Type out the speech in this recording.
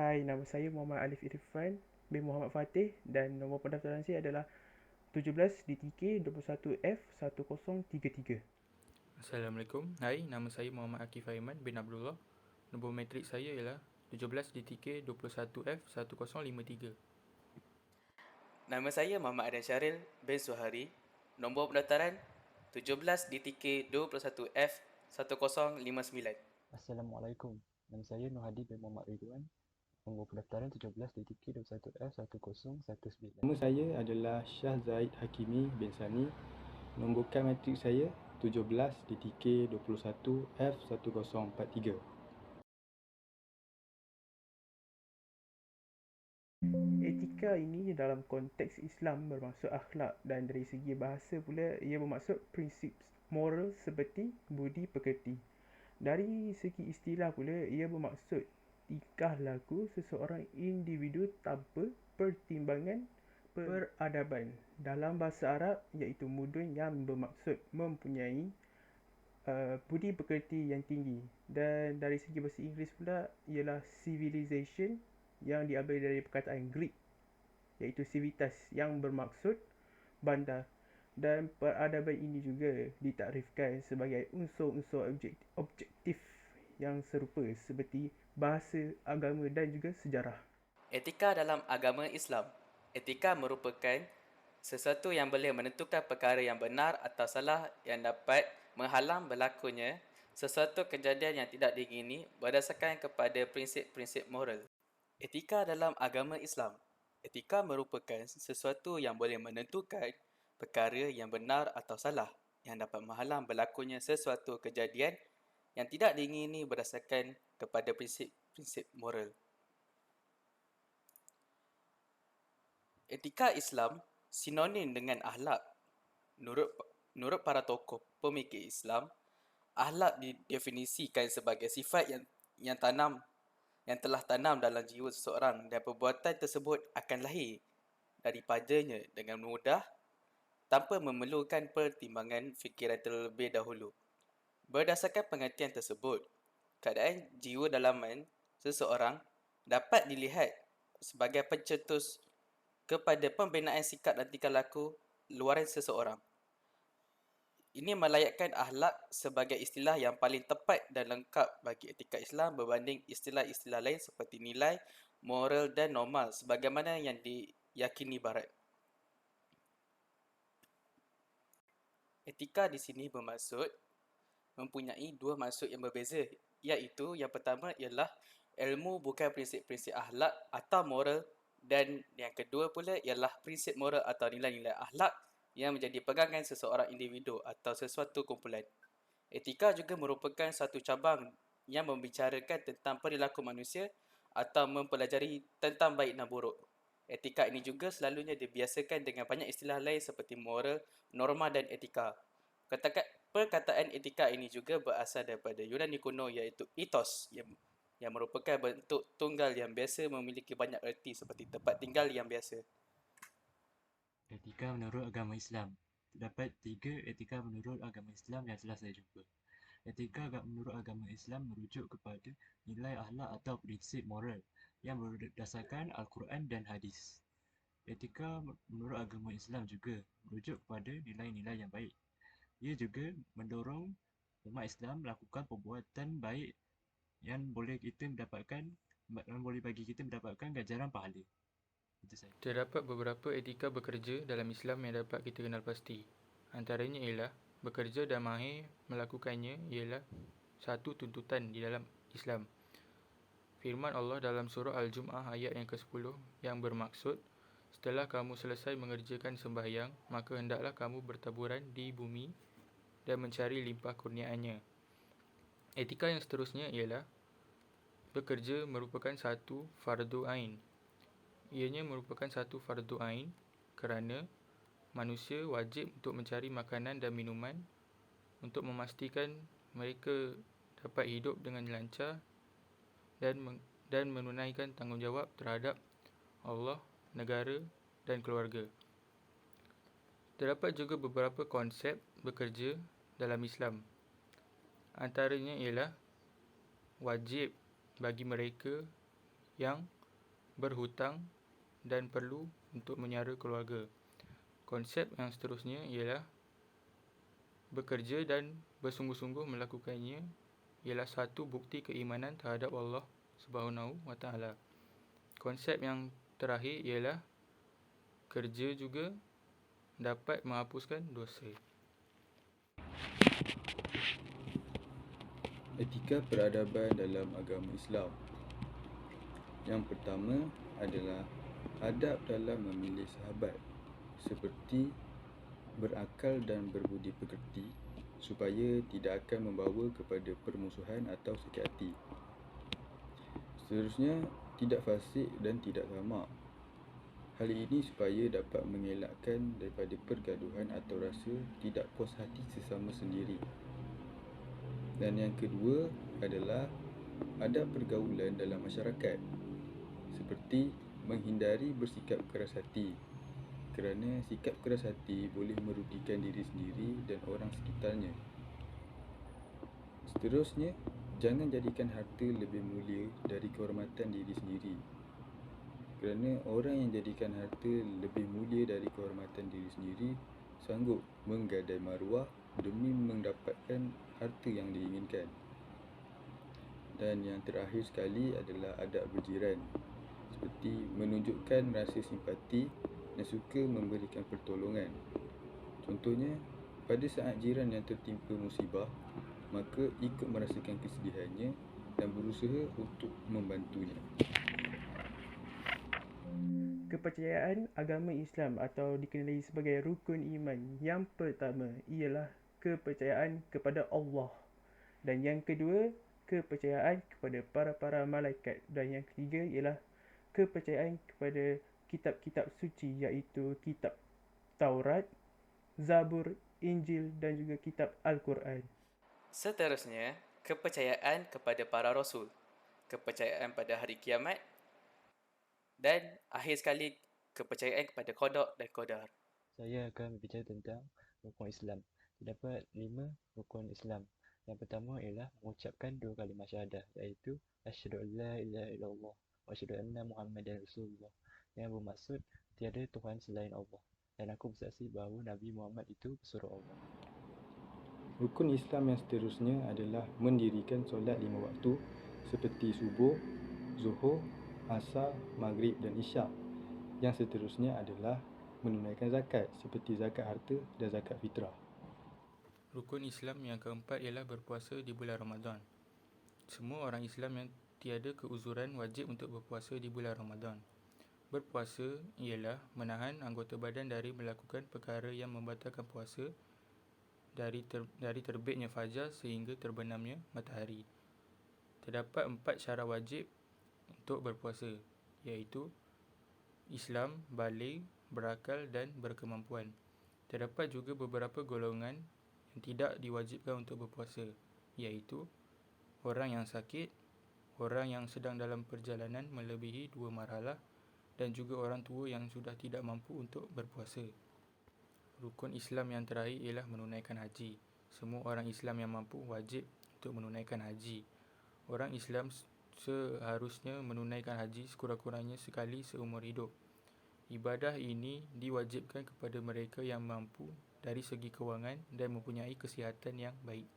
Hai, nama saya Muhammad Alif Irfan bin Muhammad Fatih dan nombor pendaftaran saya adalah 17 DTK 21F1033. Assalamualaikum. Hai, nama saya Muhammad Akif Aiman bin Abdullah. Nombor matrik saya ialah 17 DTK 21F1053. Nama saya Muhammad Adan Syaril bin Suhari. Nombor pendaftaran 17 DTK 21F1059. Assalamualaikum. Nama saya Nur Hadi bin Muhammad Ridwan. Nombor pendaftaran 17 DTK 21F1019. Nama saya adalah Shah Zaid Hakimi bin Sani. Nombor kad matrik saya 17 DTK 21F1043. Etika ini dalam konteks Islam bermaksud akhlak dan dari segi bahasa pula ia bermaksud prinsip moral seperti budi pekerti. Dari segi istilah pula ia bermaksud tingkah laku seseorang individu tanpa pertimbangan peradaban. Dalam bahasa Arab iaitu mudun yang bermaksud mempunyai budi pekerti yang tinggi, dan dari segi bahasa Inggeris pula ialah civilization yang diambil dari perkataan Greek iaitu civitas yang bermaksud bandar, dan peradaban ini juga ditakrifkan sebagai unsur-unsur objektif yang serupa seperti bahasa, agama dan juga sejarah. Etika dalam agama Islam. Etika merupakan sesuatu yang boleh menentukan perkara yang benar atau salah yang dapat menghalang berlakunya sesuatu kejadian yang tidak diingini berdasarkan kepada prinsip-prinsip moral. Etika dalam agama Islam. Etika merupakan sesuatu yang boleh menentukan perkara yang benar atau salah yang dapat menghalang berlakunya sesuatu kejadian yang tidak diingini berdasarkan kepada prinsip-prinsip moral. Etika Islam sinonim dengan akhlak. Menurut para tokoh pemikir Islam, akhlak didefinisikan sebagai sifat yang telah tanam dalam jiwa seseorang dan perbuatan tersebut akan lahir daripadanya dengan mudah tanpa memerlukan pertimbangan fikiran terlebih dahulu. Berdasarkan pengertian tersebut, keadaan jiwa dalaman seseorang dapat dilihat sebagai pencetus kepada pembinaan sikap dan tingkah laku luaran seseorang. Ini melayakkan akhlak sebagai istilah yang paling tepat dan lengkap bagi etika Islam berbanding istilah-istilah lain seperti nilai, moral dan normal sebagaimana yang diyakini Barat. Etika di sini bermaksud mempunyai dua maksud yang berbeza, iaitu yang pertama ialah ilmu bukan prinsip-prinsip akhlak atau moral, dan yang kedua pula ialah prinsip moral atau nilai-nilai akhlak yang menjadi pegangan seseorang individu atau sesuatu kumpulan. Etika juga merupakan satu cabang yang membicarakan tentang perilaku manusia atau mempelajari tentang baik dan buruk. Etika ini juga selalunya dibiasakan dengan banyak istilah lain seperti moral, norma dan etika. Perkataan etika ini juga berasal daripada Yunani kuno iaitu ethos yang merupakan bentuk tunggal yang biasa memiliki banyak erti seperti tempat tinggal yang biasa. Etika menurut agama Islam. Terdapat 3 etika menurut agama Islam yang telah saya jumpa. Etika menurut agama Islam merujuk kepada nilai akhlak atau prinsip moral yang berdasarkan Al-Quran dan Hadis. Etika menurut agama Islam juga merujuk kepada nilai-nilai yang baik. Ia juga mendorong umat Islam melakukan perbuatan baik yang boleh bagi kita mendapatkan ganjaran pahala. Itu sahaja. Terdapat beberapa etika bekerja dalam Islam yang dapat kita kenal pasti. Antaranya ialah bekerja dan mahir melakukannya ialah satu tuntutan di dalam Islam. Firman Allah dalam surah Al-Jum'ah ayat yang ke-10 yang bermaksud, setelah kamu selesai mengerjakan sembahyang, maka hendaklah kamu bertaburan di bumi dan mencari limpah kurniaannya. Etika yang seterusnya ialah bekerja merupakan satu fardu ain. Ianya merupakan satu fardu ain kerana manusia wajib untuk mencari makanan dan minuman untuk memastikan mereka dapat hidup dengan lancar dan menunaikan tanggungjawab terhadap Allah, negara dan keluarga. Terdapat juga beberapa konsep bekerja dalam Islam. Antaranya ialah wajib bagi mereka yang berhutang dan perlu untuk menyara keluarga. Konsep yang seterusnya ialah bekerja dan bersungguh-sungguh melakukannya ialah satu bukti keimanan terhadap Allah Subhanahu wa taala. Konsep yang terakhir ialah kerja juga dapat menghapuskan dosa. Etika peradaban dalam agama Islam. Yang pertama adalah adab dalam memilih sahabat, seperti berakal dan berbudi pekerti, supaya tidak akan membawa kepada permusuhan atau sakit hati. Seterusnya, tidak fasik dan tidak tamak. Hal ini supaya dapat mengelakkan daripada pergaduhan atau rasa tidak puas hati sesama sendiri. Dan yang kedua adalah adab pergaulan dalam masyarakat, seperti menghindari bersikap keras hati, kerana sikap keras hati boleh merugikan diri sendiri dan orang sekitarnya. Seterusnya, jangan jadikan harta lebih mulia dari kehormatan diri sendiri, kerana orang yang jadikan harta lebih mulia dari kehormatan diri sendiri sanggup menggadai maruah demi mendapatkan harta yang diinginkan. Dan yang terakhir sekali adalah adab berjiran, seperti menunjukkan rasa simpati dan suka memberikan pertolongan. Contohnya, pada saat jiran yang tertimpa musibah, maka ikut merasakan kesedihannya dan berusaha untuk membantunya. Kepercayaan agama Islam atau dikenali sebagai rukun iman yang pertama ialah kepercayaan kepada Allah, dan yang kedua kepercayaan kepada para malaikat, dan yang ketiga ialah kepercayaan kepada kitab-kitab suci, iaitu kitab Taurat, Zabur, Injil dan juga kitab Al-Quran. Seterusnya, kepercayaan kepada para rasul, kepercayaan pada hari kiamat, dan akhir sekali, kepercayaan kepada qada dan qadar. Saya akan berbicara tentang rukun Islam. Terdapat 5 rukun Islam. Yang pertama ialah mengucapkan 2 kalimah syahadah, iaitu asyhadu an la ilaha illallah wa asyhadu anna Muhammadan Rasulullah, yang bermaksud tiada Tuhan selain Allah, dan aku bersaksi bahawa Nabi Muhammad itu pesuruh Allah. Rukun Islam yang seterusnya adalah mendirikan solat 5 waktu seperti subuh, zuhur, asar, maghrib dan isyak. Yang seterusnya adalah menunaikan zakat seperti zakat harta dan zakat fitrah. Rukun Islam yang keempat ialah berpuasa di bulan Ramadan. Semua orang Islam yang tiada keuzuran wajib untuk berpuasa di bulan Ramadan. Berpuasa ialah menahan anggota badan dari melakukan perkara yang membatalkan puasa dari terbitnya fajar sehingga terbenamnya matahari. Terdapat 4 syarat wajib untuk berpuasa, iaitu Islam, baligh, berakal dan berkemampuan. Terdapat juga beberapa golongan yang tidak diwajibkan untuk berpuasa, iaitu orang yang sakit, orang yang sedang dalam perjalanan melebihi 2 marhalah dan juga orang tua yang sudah tidak mampu untuk berpuasa. Rukun Islam yang terakhir ialah menunaikan haji. Semua orang Islam yang mampu wajib untuk menunaikan haji. Orang Islam seharusnya menunaikan haji sekurang-kurangnya sekali seumur hidup. Ibadah ini diwajibkan kepada mereka yang mampu dari segi kewangan dan mempunyai kesihatan yang baik.